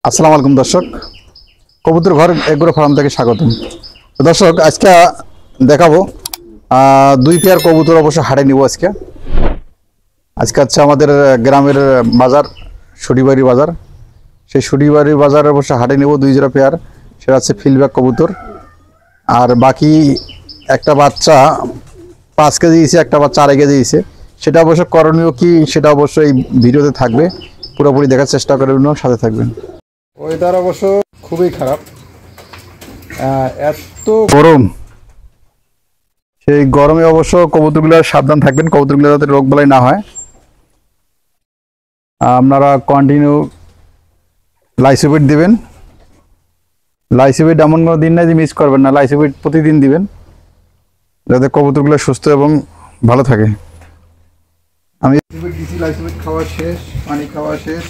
আসসালামু আলাইকুম দর্শক, কবুতর ঘর এগ্রো ফার্ম থেকে স্বাগতম। দর্শক, আজকে দেখাবো দুই পেয়ার কবুতর অবশ্য হাটে নিব। আজকে হচ্ছে আমাদের গ্রামের বাজার, শনিবাড়ি বাজার। সেই শনিবাড়ি বাজার অবশ্য হাটে নিব দুই জোড়া পেয়ার। সেটা হচ্ছে ফিল্ডব্যাক কবুতর, আর বাকি একটা বাচ্চা 5 কেজি দিয়েছে, একটা বাচ্চা 2.5 কেজি দিয়েছে। সেটা অবশ্য করণীয় কি সেটা অবশ্যই এই ভিডিওতে থাকবে, পুরোপুরি দেখার চেষ্টা করবেন, সাথে থাকবেন। ওয়েদার অবশ্য খুবই খারাপ, এত গরম। সেই গরমে অবশ্য কবুতরগুলো সাবধান থাকবেন, কবুতরগুলো যাতে রোগ বালাই না হয়। আপনারা কন্টিনিউ লাইসোভিট দিবেন। লাইসোভিট এমন কোনো দিন নাই যে মিস করবেন না, লাইসোভিট প্রতিদিন দিবেন যাতে কবুতরগুলো সুস্থ এবং ভালো থাকে। আমি লাইসোভিট খাওয়া শেষ, পানি খাওয়া শেষ।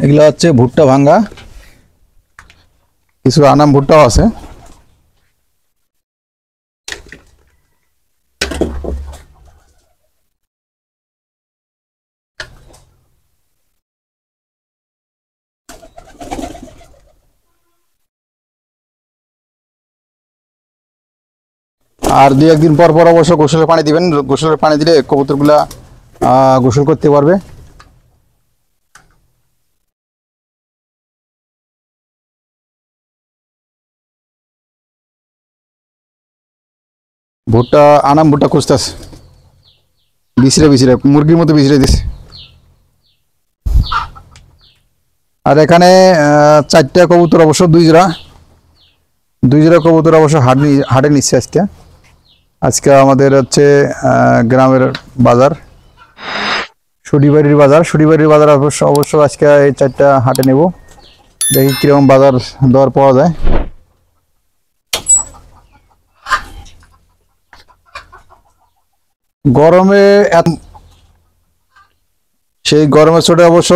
এগুলো হচ্ছে ভুট্টা ভাঙ্গা, কিছু আনাম ভুট্টাও আছে। আর 2-1 দিন পর পর অবশ্য গোসলের পানি দিবেন। গোসলের পানি দিলে কবুতরগুলা গোসল করতে পারবে। ভুট্টা আনাম ভুট্টা খুঁজতেছে, বিছড়ে বিছড়ে মুরগির মতো বিছড়ে দিছে। আর এখানে 4টা কবুতর অবশ্য দুই জোড়া কবুতর অবশ্য হাটে নিচ্ছে আজকে। আজকে আমাদের হচ্ছে গ্রামের বাজার, শনিবাড়ির বাজার অবশ্য আজকে এই 4টা হাটে নেব। দেখি কিরকম বাজার দর পাওয়া যায়। গরমে সেই গরমের চোটে অবশ্য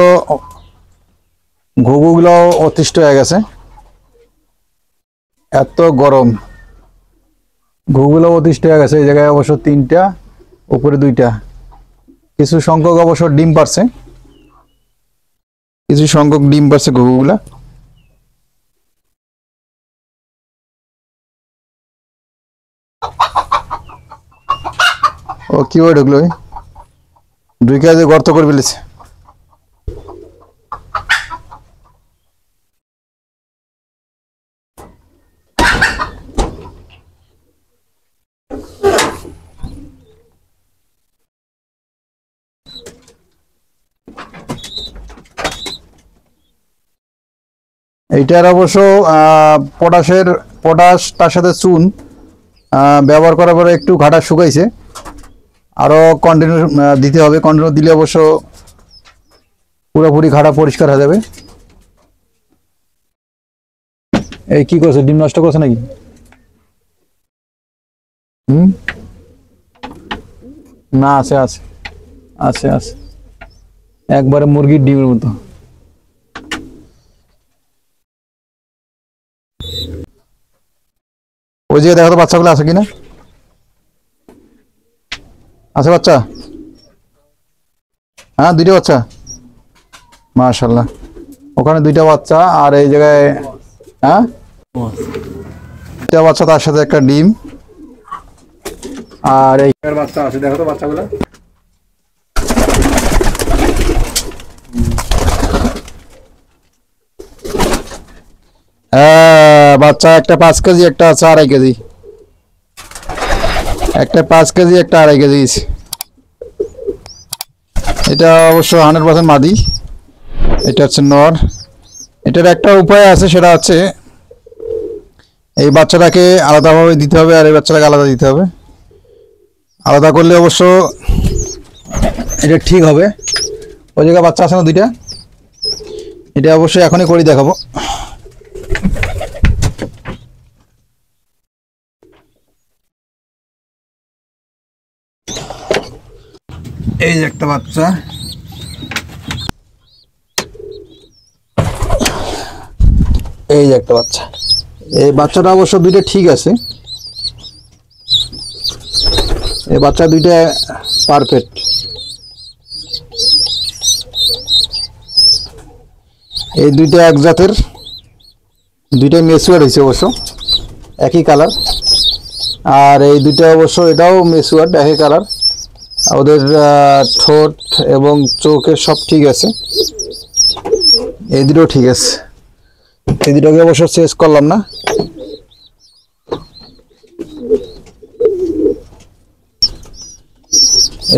ঘুঘুগুলো অতিষ্ঠ হয়ে গেছে, এত গরম। ঘুঘুগুলো অতিষ্ঠ হয়ে গেছে। এই জায়গায় অবশ্য 3টা, উপরে 2টা। কিছু সংখ্যক অবশ্য ডিম পারছে, ঘুঘুগুলা। ও কি হয়ে ঢুকলো, 2 কেজি গর্ত করে ফেলেছে। এইটার অবশ্য পটাশ তার সাথে চুন ব্যবহার করার পরে একটু ঘাটা শুকাইছে, আরো কন্টিনিউ দিতে হবে। কন্টিনিউ দিলে অবশ্য পুরোপুরি ঘাটা পরিষ্কার হয়ে যাবে। এই কি করছে, ডিম নষ্ট করছে নাকি? না, আছে আছে আছে আছে, একবারে মুরগির ডিমের মতো। ওই জায়গায় দেখো তো বাচ্চাগুলো আছে কিনা। আছে বাচ্চা? হ্যাঁ, 2টা বাচ্চা, মাশাআল্লাহ। ওখানে 2টা বাচ্চা, আর এই জায়গায় হ্যাঁ 2টা বাচ্চা, তার সাথে একটা ডিম। আর এই বাচ্চা আছে, দেখো তো বাচ্চাগুলো। বাচ্চা একটা 5 কেজি, একটা আছে 2.5 কেজি। একটা 5 কেজি, একটা 2.5 কেজি। এটা অবশ্য 100% মাদি। এটা হচ্ছে নর। এটার একটা উপায় আছে, সেটা হচ্ছে এই বাচ্চাটাকে আলাদাভাবে দিতে হবে, আর এই বাচ্চাটাকে আলাদা দিতে হবে। আলাদা করলে অবশ্য এটা ঠিক হবে। ওই জায়গায় বাচ্চা আছে না 2টা, এটা অবশ্যই এখনই করে দেখাবো। এই যে একটা বাচ্চা, এই যে একটা বাচ্চা। এই বাচ্চাটা অবশ্য 2টা ঠিক আছে। এই বাচ্চা দুইটা পারফেক্ট। এই দুইটা এক জাতের, দুইটাই মেচুয়ার হয়েছে অবশ্য, একই কালার। আর এই দুইটা অবশ্য এটাও মেচুয়ার, একই কালার। ওদের ঠোঁট এবং চোখের সব ঠিক আছে, এই দুটো ঠিক আছে। এই দুটোকে অবশ্য চেস করলাম না।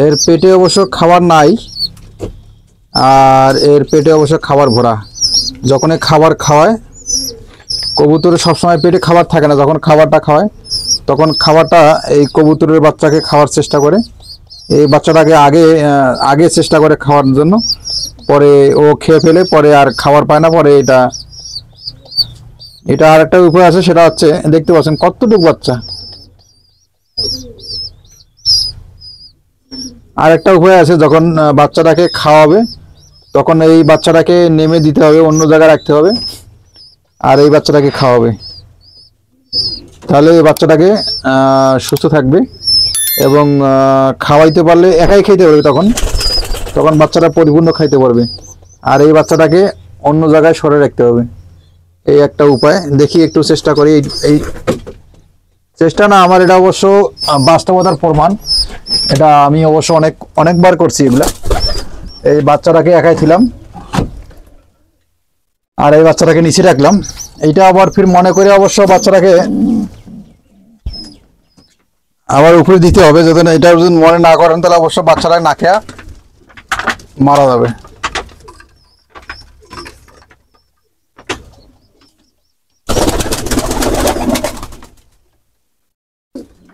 এর পেটে অবশ্য খাবার নাই, আর এর পেটে অবশ্য খাবার ভরা। যখন খাবার খাওয়ায়, কবুতরের সবসময় পেটে খাবার থাকে না, যখন খাবারটা খাওয়ায় তখন খাবারটা এই কবুতরের বাচ্চাকে খাওয়ার চেষ্টা করে। এই বাচ্চাটাকে আগে চেষ্টা করে খাওয়ার জন্য, পরে ও খেয়ে ফেলে, পরে আর খাবার পায় না। পরে এটা আর একটা উপায় আছে, সেটা হচ্ছে দেখতে পাচ্ছেন কতটুকু বাচ্চা। আর একটা উপায় আছে, যখন বাচ্চাটাকে খাওয়াবে তখন এই বাচ্চাটাকে নেমে দিতে হবে, অন্য জায়গায় রাখতে হবে, আর এই বাচ্চাটাকে খাওয়াবে। তাহলে এই বাচ্চাটাকে সুস্থ থাকবে এবং খাওয়াইতে পারলে একাই খেতে পারবে, তখন বাচ্চাটা পরিপূর্ণ খাইতে পারবে। আর এই বাচ্চাটাকে অন্য জায়গায় সরে রাখতে হবে। এই একটা উপায়, দেখি একটু চেষ্টা করি। এই চেষ্টা না, আমার এটা অবশ্য বাস্তবতার প্রমাণ। এটা আমি অবশ্য অনেকবার করছি এগুলা। এই বাচ্চাটাকে একাই ছিলাম আর এই বাচ্চাটাকে নিচে রাখলাম। এইটা আবার ফির মনে করে অবশ্য বাচ্চাটাকে আবার উপরে দিতে হবে। যদি এটা যদি মনে না করেন তাহলে অবশ্য বাচ্চাটা না খেয়া মারা যাবে।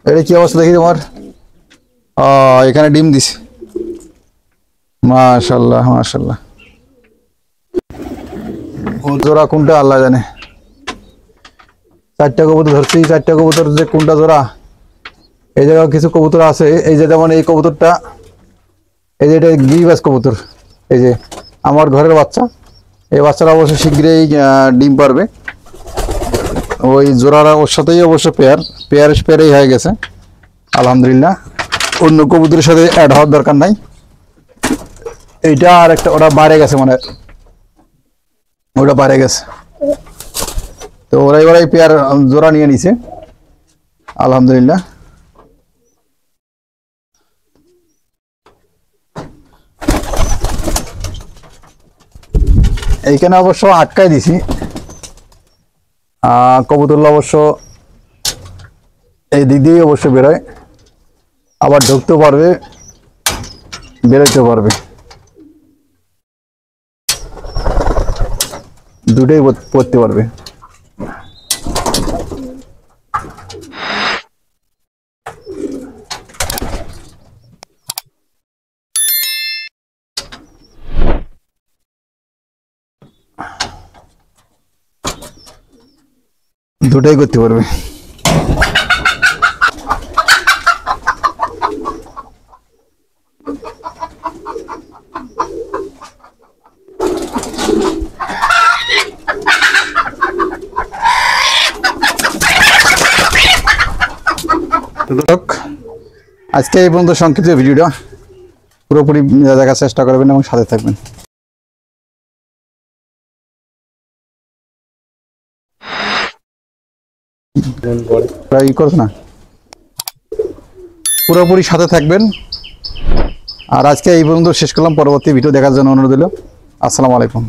এটা কি অবস্থা দেখি তোমার? এখানে ডিম দিছে, মাশাআল্লাহ মাশাআল্লাহ। জোড়া কোনটা আল্লাহ জানে। 4টা কবুতর ধরছি, 4টা কবুতর যে কোনটা জোড়া। এই জায়গায় কিছু কবুতর আছে, এই যে যেমন এই কবুতরটা, এই যে এটা গিরিবাজ কবুতর, এই যে আমার ঘরের বাচ্চা। এই বাচ্চারা অবশ্য শীঘ্রই ডিম পারবে। ওই জোড়ারা ওর সাথেই অবশ্য পেয়ারই হয়ে গেছে আলহামদুলিল্লাহ। অন্য কবুতরের সাথে অ্যাড হওয়ার দরকার নাই। এইটা আর একটা, ওটা বাইরে গেছে, মানে ওটা বাইরে গেছে। তো ওরা এবার এই পেয়ার জোড়া নিয়ে নিছে আলহামদুলিল্লাহ। এইখানে অবশ্য আটকাই দিছি। কবুতরগুলো অবশ্য এই দিক দিয়ে অবশ্য বেরোয়, আবার ঢুকতে পারবে, বেরোতে পারবে, দুটোই পড়তে পারবে। দুটাই করতে পারবে। আজকে এই পর্যন্ত সংক্ষিপ্ত ভিডিওটা, পুরোপুরি দেখার চেষ্টা করবেন এবং সাথে থাকবেন। না, পুরোপুরি সাথে থাকবেন। আর আজকে এই পর্যন্ত শেষ করলাম। পরবর্তী ভিডিও দেখার জন্য অনুরোধ রইল। আসসালামু আলাইকুম।